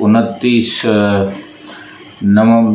29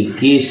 21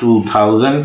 2000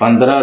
15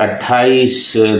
28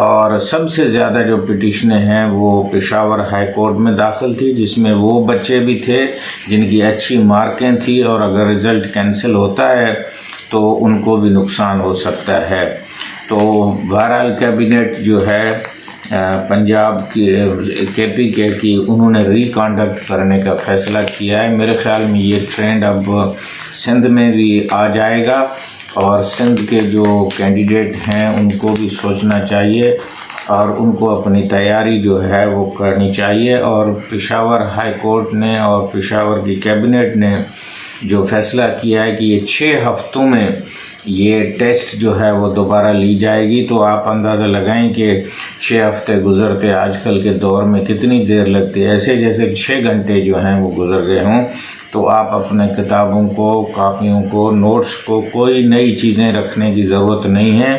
اور سب سے زیادہ جو پٹیشنیں ہیں وہ پشاور ہائی کورٹ میں داخل تھی، جس میں وہ بچے بھی تھے جن کی اچھی مارکیں تھیں، اور اگر رزلٹ کینسل ہوتا ہے تو ان کو بھی نقصان ہو سکتا ہے۔ تو بہرحال کیبنٹ جو ہے پنجاب کی KPK کی انہوں نے ریکانڈکٹ کرنے کا فیصلہ کیا ہے۔ میرے خیال میں یہ ٹرینڈ اب سندھ میں بھی آ جائے گا، اور سندھ کے جو کینڈیڈیٹ ہیں ان کو بھی سوچنا چاہیے اور ان کو اپنی تیاری جو ہے وہ کرنی چاہیے۔ اور پشاور ہائی کورٹ نے اور پشاور کی کیبنٹ نے جو فیصلہ کیا ہے کہ یہ 6 ہفتوں میں یہ ٹیسٹ جو ہے وہ دوبارہ لی جائے گی، تو آپ اندازہ لگائیں کہ 6 ہفتے گزرتے آج کل کے دور میں کتنی دیر لگتی ہے، ایسے جیسے 6 گھنٹے جو ہیں وہ گزر گئے ہوں۔ تو آپ اپنے کتابوں کو، کاپیوں کو، نوٹس کو، کوئی نئی چیزیں رکھنے کی ضرورت نہیں ہے،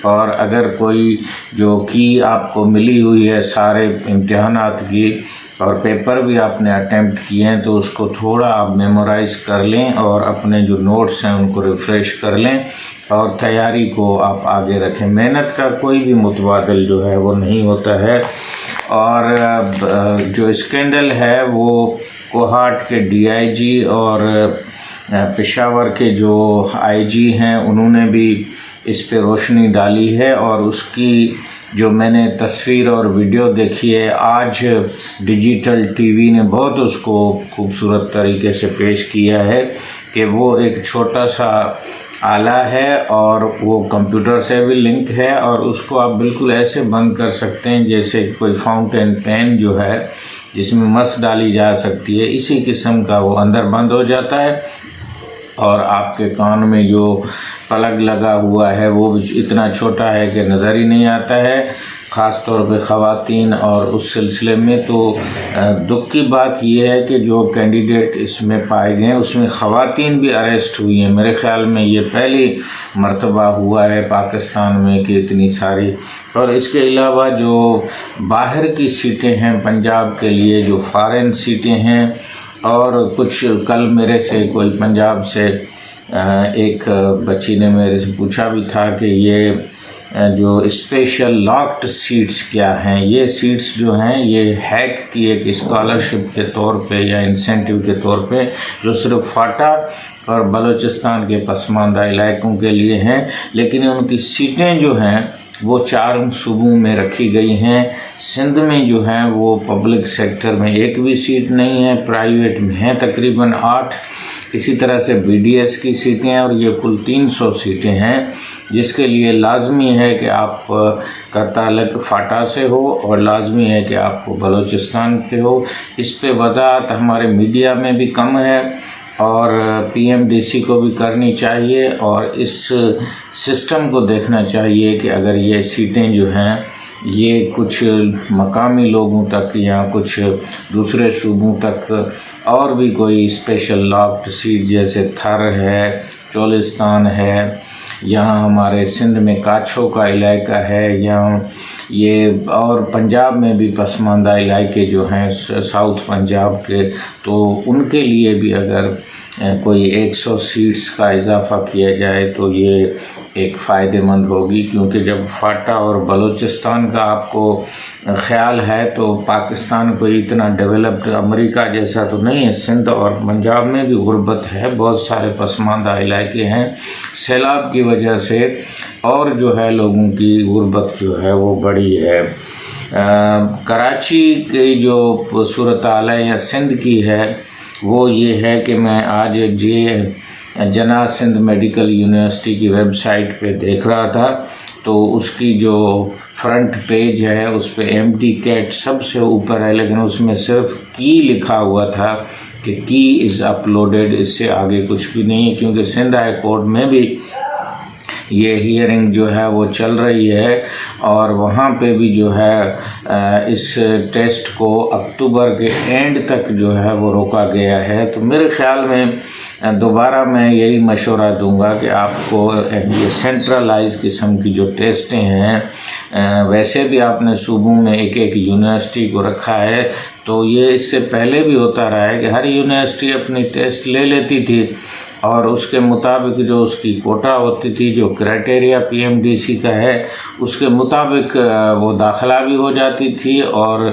اور اگر کوئی جو کی آپ کو ملی ہوئی ہے سارے امتحانات کی اور پیپر بھی آپ نے اٹیمپٹ کیے ہیں تو اس کو تھوڑا آپ میمورائز کر لیں اور اپنے جو نوٹس ہیں ان کو ریفریش کر لیں اور تیاری کو آپ آگے رکھیں۔ محنت کا کوئی بھی متبادل جو ہے وہ نہیں ہوتا ہے۔ اور جو اسکینڈل ہے وہ کوہاٹ کے DIG اور پشاور کے جو IG ہیں انہوں نے بھی اس پہ روشنی ڈالی ہے، اور اس کی جو میں نے تصویر اور ویڈیو دیکھی ہے، آج ڈیجیٹل TV نے بہت اس کو خوبصورت طریقے سے پیش کیا ہے کہ وہ ایک چھوٹا سا آلہ ہے اور وہ کمپیوٹر سے بھی لنک ہے، اور اس کو آپ بالکل ایسے بند کر سکتے ہیں جیسے کوئی فاؤنٹین پین جو ہے جس میں مس ڈالی جا سکتی ہے، اسی قسم کا وہ اندر بند ہو جاتا ہے، اور آپ کے کان میں جو پلگ لگا ہوا ہے وہ اتنا چھوٹا ہے کہ نظر ہی نہیں آتا ہے، خاص طور پہ خواتین۔ اور اس سلسلے میں تو دکھ کی بات یہ ہے کہ جو کینڈیڈیٹ اس میں پائے گئے ہیں اس میں خواتین بھی اریسٹ ہوئی ہیں۔ میرے خیال میں یہ پہلی مرتبہ ہوا ہے پاکستان میں کہ اتنی ساری۔ اور اس کے علاوہ جو باہر کی سیٹیں ہیں پنجاب کے لیے، جو فارن سیٹیں ہیں، اور کچھ کل میرے سے کوئی پنجاب سے ایک بچی نے میرے سے پوچھا بھی تھا کہ یہ جو اسپیشل لاکڈ سیٹس کیا ہیں۔ یہ سیٹس جو ہیں یہ ہیک کی ایک اسکالرشپ کے طور پہ یا انسینٹیو کے طور پہ جو صرف فاٹا اور بلوچستان کے پسماندہ علاقوں کے لیے ہیں، لیکن ان کی سیٹیں جو ہیں وہ 4 صوبوں میں رکھی گئی ہیں۔ سندھ میں جو ہیں وہ پبلک سیکٹر میں ایک بھی سیٹ نہیں ہے، پرائیویٹ میں ہیں تقریباً 8۔ اسی طرح سے BDS کی سیٹیں ہیں، اور یہ کل 300 سیٹیں ہیں، جس کے لیے لازمی ہے کہ آپ کا تعلق فاٹا سے ہو اور لازمی ہے کہ آپ کو بلوچستان کے ہو۔ اس پہ وضاحت ہمارے میڈیا میں بھی کم ہے، اور PMDC کو بھی کرنی چاہیے، اور اس سسٹم کو دیکھنا چاہیے کہ اگر یہ سیٹیں جو ہیں یہ کچھ مقامی لوگوں تک یا کچھ دوسرے صوبوں تک اور بھی کوئی اسپیشل لاکڈ سیٹ جیسے تھر ہے، چولستان ہے، یہاں ہمارے سندھ میں کاچھو کا علاقہ ہے، یہاں یہ اور پنجاب میں بھی پسماندہ علاقے جو ہیں ساؤتھ پنجاب کے، تو ان کے لیے بھی اگر کوئی 100 سیٹس کا اضافہ کیا جائے تو یہ ایک فائدہ مند ہوگی، کیونکہ جب فاٹا اور بلوچستان کا آپ کو خیال ہے تو پاکستان کوئی اتنا ڈیولپڈ امریکہ جیسا تو نہیں ہے۔ سندھ اور پنجاب میں بھی غربت ہے، بہت سارے پسماندہ علاقے ہیں، سیلاب کی وجہ سے، اور جو ہے لوگوں کی غربت جو ہے وہ بڑی ہے۔ کراچی کی جو صورتحال ہے یا سندھ کی ہے وہ یہ ہے کہ میں آج جناح سندھ میڈیکل یونیورسٹی کی ویب سائٹ پہ دیکھ رہا تھا، تو اس کی جو فرنٹ پیج ہے اس پہ MD-CAT سب سے اوپر ہے، لیکن اس میں صرف کی لکھا ہوا تھا کہ کی از اپلوڈیڈ، اس سے آگے کچھ بھی نہیں ہے، کیونکہ سندھ ہائی کورٹ میں بھی یہ ہیئرنگ جو ہے وہ چل رہی ہے، اور وہاں پہ بھی جو ہے اس ٹیسٹ کو اکتوبر کے اینڈ تک جو ہے وہ روکا گیا ہے۔ تو میرے خیال میں دوبارہ میں یہی مشورہ دوں گا کہ آپ کو یہ سینٹرلائز قسم کی جو ٹیسٹیں ہیں، ویسے بھی آپ نے صوبوں میں ایک یونیورسٹی کو رکھا ہے، تو یہ اس سے پہلے بھی ہوتا رہا ہے کہ ہر یونیورسٹی اپنی ٹیسٹ لے لیتی تھی، اور اس کے مطابق جو اس کی کوٹا ہوتی تھی، جو کرائٹیریا PMDC کا ہے اس کے مطابق وہ داخلہ بھی ہو جاتی تھی، اور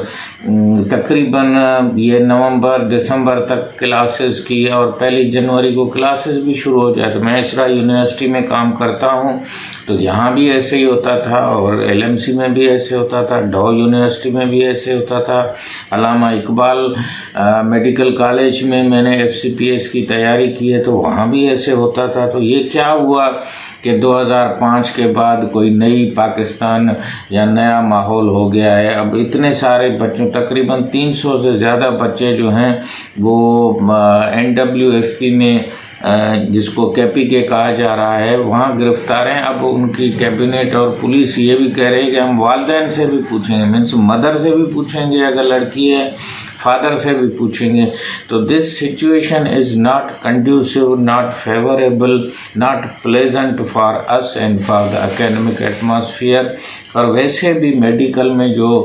تقریباً یہ نومبر دسمبر تک کلاسز کی، اور 1 جنوری کو کلاسز بھی شروع ہو جاتے۔ میں اسرا یونیورسٹی میں کام کرتا ہوں تو یہاں بھی ایسے ہی ہوتا تھا، اور LMC میں بھی ایسے ہوتا تھا، ڈھاؤ یونیورسٹی میں بھی ایسے ہوتا تھا، علامہ اقبال میڈیکل کالج میں میں نے FCPS کی تیاری کی ہے تو وہاں بھی ایسے ہوتا تھا۔ تو یہ کیا ہوا کہ 2005 کے بعد کوئی نئی پاکستان یا نیا ماحول ہو گیا ہے۔ اب اتنے سارے بچوں، تقریباً 300 سے زیادہ بچے جو ہیں وہ NWFP میں، جس کو KPK کہا جا رہا ہے، وہاں گرفتار ہیں۔ اب ان کی کیبنٹ اور پولیس یہ بھی کہہ رہی ہے کہ ہم والدین سے بھی پوچھیں گے، مینس مدر سے بھی پوچھیں گے اگر لڑکی ہے، فادر سے بھی پوچھیں گے۔ تو this situation is not conducive, not favourable, not pleasant for us and for the academic atmosphere. اور ویسے بھی میڈیکل میں جو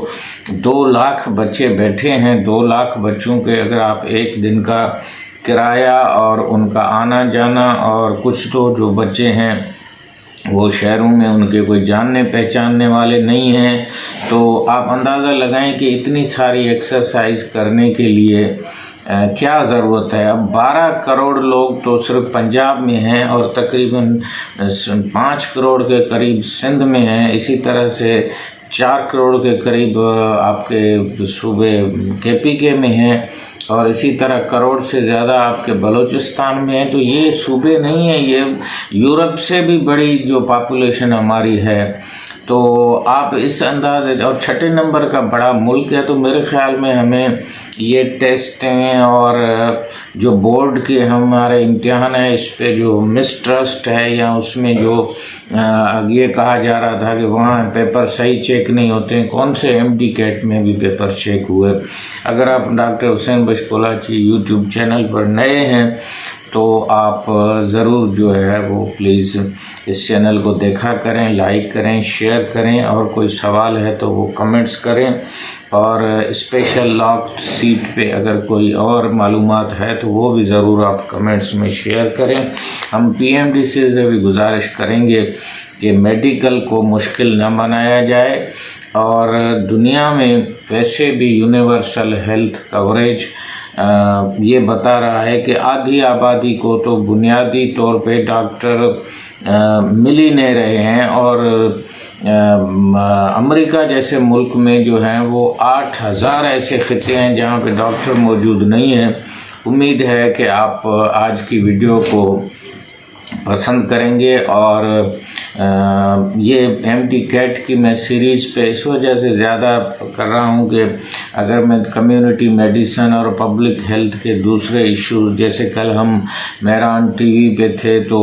2 لاکھ بچے بیٹھے ہیں، 2 لاکھ بچوں کے اگر آپ ایک دن کا کرایہ اور ان کا آنا جانا، اور کچھ تو جو بچے ہیں وہ شہروں میں ان کے کوئی جاننے پہچاننے والے نہیں ہیں، تو آپ اندازہ لگائیں کہ اتنی ساری ایکسرسائز کرنے کے لیے کیا ضرورت ہے۔ اب 12 کروڑ لوگ تو صرف پنجاب میں ہیں، اور تقریباً 5 کروڑ کے قریب سندھ میں ہیں، اسی طرح سے 4 کروڑ کے قریب آپ کے صوبے KPK میں ہیں، اور اسی طرح کروڑ سے زیادہ آپ کے بلوچستان میں ہیں۔ تو یہ صوبے نہیں ہیں، یہ یورپ سے بھی بڑی جو پاپولیشن ہماری ہے۔ تو آپ اس اندازے، اور 6 نمبر کا بڑا ملک ہے، تو میرے خیال میں ہمیں یہ ٹیسٹیں اور جو بورڈ کے ہمارے امتحان ہیں اس پہ جو مسٹرسٹ ہے، یا اس میں جو یہ کہا جا رہا تھا کہ وہاں پیپر صحیح چیک نہیں ہوتے ہیں، کون سے MD کیٹ میں بھی پیپر چیک ہوئے۔ اگر آپ ڈاکٹر حسین بشکولاچی YouTube چینل پر نئے ہیں تو آپ ضرور جو ہے وہ پلیز اس چینل کو دیکھا کریں، لائک کریں، شیئر کریں، اور کوئی سوال ہے تو وہ کمنٹس کریں، اور اسپیشل لاکڈ سیٹ پہ اگر کوئی اور معلومات ہے تو وہ بھی ضرور آپ کمنٹس میں شیئر کریں۔ ہم PMDC سے بھی گزارش کریں گے کہ میڈیکل کو مشکل نہ بنایا جائے، اور دنیا میں ویسے بھی یونیورسل ہیلتھ کوریج یہ بتا رہا ہے کہ آدھی آبادی کو تو بنیادی طور پہ ڈاکٹر مل ہی نہیں رہے ہیں، اور امریکہ جیسے ملک میں جو ہیں وہ 8000 ایسے خطے ہیں جہاں پہ ڈاکٹر موجود نہیں ہیں۔ امید ہے کہ آپ آج کی ویڈیو کو پسند کریں گے، اور یہ MD کیٹ کی میں سیریز پہ اس وجہ سے زیادہ کر رہا ہوں کہ اگر میں کمیونٹی میڈیسن اور پبلک ہیلتھ کے دوسرے ایشوز، جیسے کل ہم مہران TV پہ تھے تو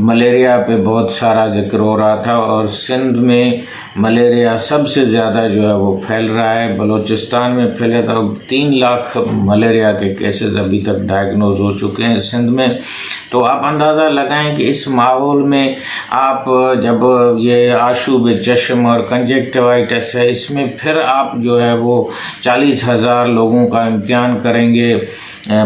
ملیریا پہ بہت سارا ذکر ہو رہا تھا، اور سندھ میں ملیریا سب سے زیادہ جو ہے وہ پھیل رہا ہے، بلوچستان میں پھیلا تھا۔ 3 لاکھ ملیریا کے کیسز ابھی تک ڈائگنوز ہو چکے ہیں سندھ میں۔ تو آپ اندازہ لگائیں کہ اس ماحول میں آپ جب یہ آشوب چشم اور کنجکٹیوائٹس ہے، اس میں پھر آپ جو ہے وہ 40,000 لوگوں کا امتحان کریں گے۔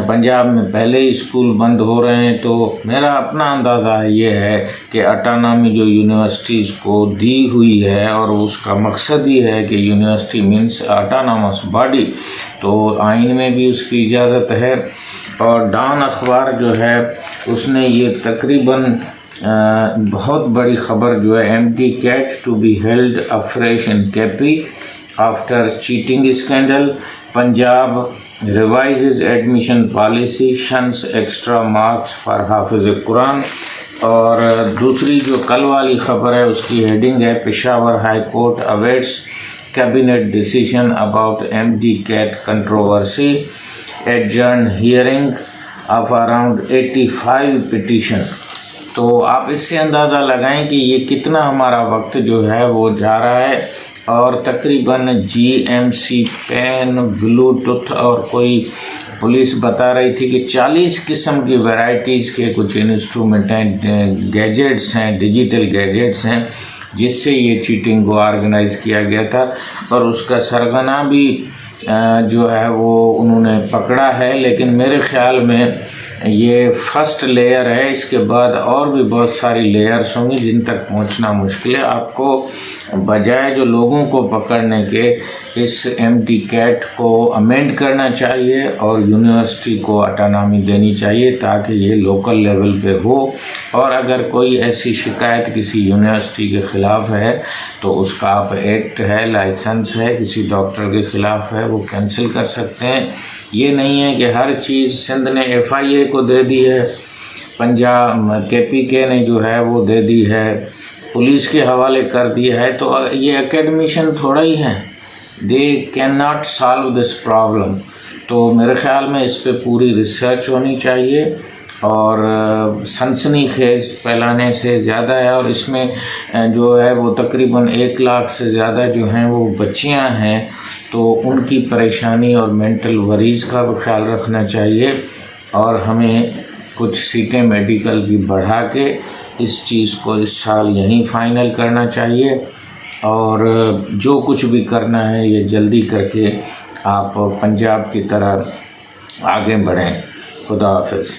پنجاب میں پہلے ہی اسکول بند ہو رہے ہیں، تو میرا اپنا اندازہ یہ ہے کہ اٹانومی جو یونیورسٹیز کو دی ہوئی ہے، اور اس کا مقصد ہی ہے کہ یونیورسٹی مینس اٹانومس باڈی، تو آئین میں بھی اس کی اجازت ہے۔ اور ڈان اخبار جو ہے اس نے یہ تقریباً بہت بڑی خبر جو ہے، MD CAT to be held afresh in KP after cheating scandal, Punjab revises admission policy, shuns extra marks for حافظ قرآن۔ اور دوسری جو کل والی خبر ہے اس کی ہیڈنگ ہے، Peshawar high court awaits cabinet decision about MD CAT controversy, adjourn hearing of around 85 petition. تو آپ اس سے اندازہ لگائیں کہ یہ کتنا ہمارا وقت جو ہے وہ جا رہا ہے، اور تقریباً GMC پین، بلوٹوتھ، اور کوئی پولیس بتا رہی تھی کہ 40 قسم کی ویرائٹیز کے کچھ انسٹرومنٹ ہیں، گیجٹس ہیں، ڈیجیٹل گیجٹس ہیں، جس سے یہ چیٹنگ کو آرگنائز کیا گیا تھا، اور اس کا سرغنہ بھی جو ہے وہ انہوں نے پکڑا ہے۔ لیکن میرے خیال میں یہ فرسٹ لیئر ہے، اس کے بعد اور بھی بہت ساری لیئرس ہوں گی جن تک پہنچنا مشکل ہے۔ آپ کو بجائے جو لوگوں کو پکڑنے کے اس MTCAT کو امینڈ کرنا چاہیے اور یونیورسٹی کو آٹونومی دینی چاہیے تاکہ یہ لوکل لیول پہ ہو، اور اگر کوئی ایسی شکایت کسی یونیورسٹی کے خلاف ہے تو اس کا آپ ایکٹ ہے، لائسنس ہے، کسی ڈاکٹر کے خلاف ہے، وہ کینسل کر سکتے ہیں۔ یہ نہیں ہے کہ ہر چیز سندھ نے FIA کو دے دی ہے، پنجاب KPK نے جو ہے وہ دے دی ہے، پولیس کے حوالے کر دیا ہے، تو یہ اکیڈمیشین تھوڑا ہی ہے، they can not solve this problem. تو میرے خیال میں اس پہ پوری ریسرچ ہونی چاہیے، اور سنسنی خیز پھیلانے سے زیادہ ہے، اور اس میں جو ہے وہ تقریباً 1 لاکھ سے زیادہ جو ہیں وہ بچیاں ہیں، تو ان کی پریشانی اور مینٹل وریز کا بھی خیال رکھنا چاہیے، اور ہمیں کچھ سیٹیں میڈیکل کی بڑھا کے اس چیز کو اس سال یہیں فائنل کرنا چاہیے، اور جو کچھ بھی کرنا ہے یہ جلدی کر کے آپ پنجاب کی طرح آگے بڑھیں۔ خدا حافظ۔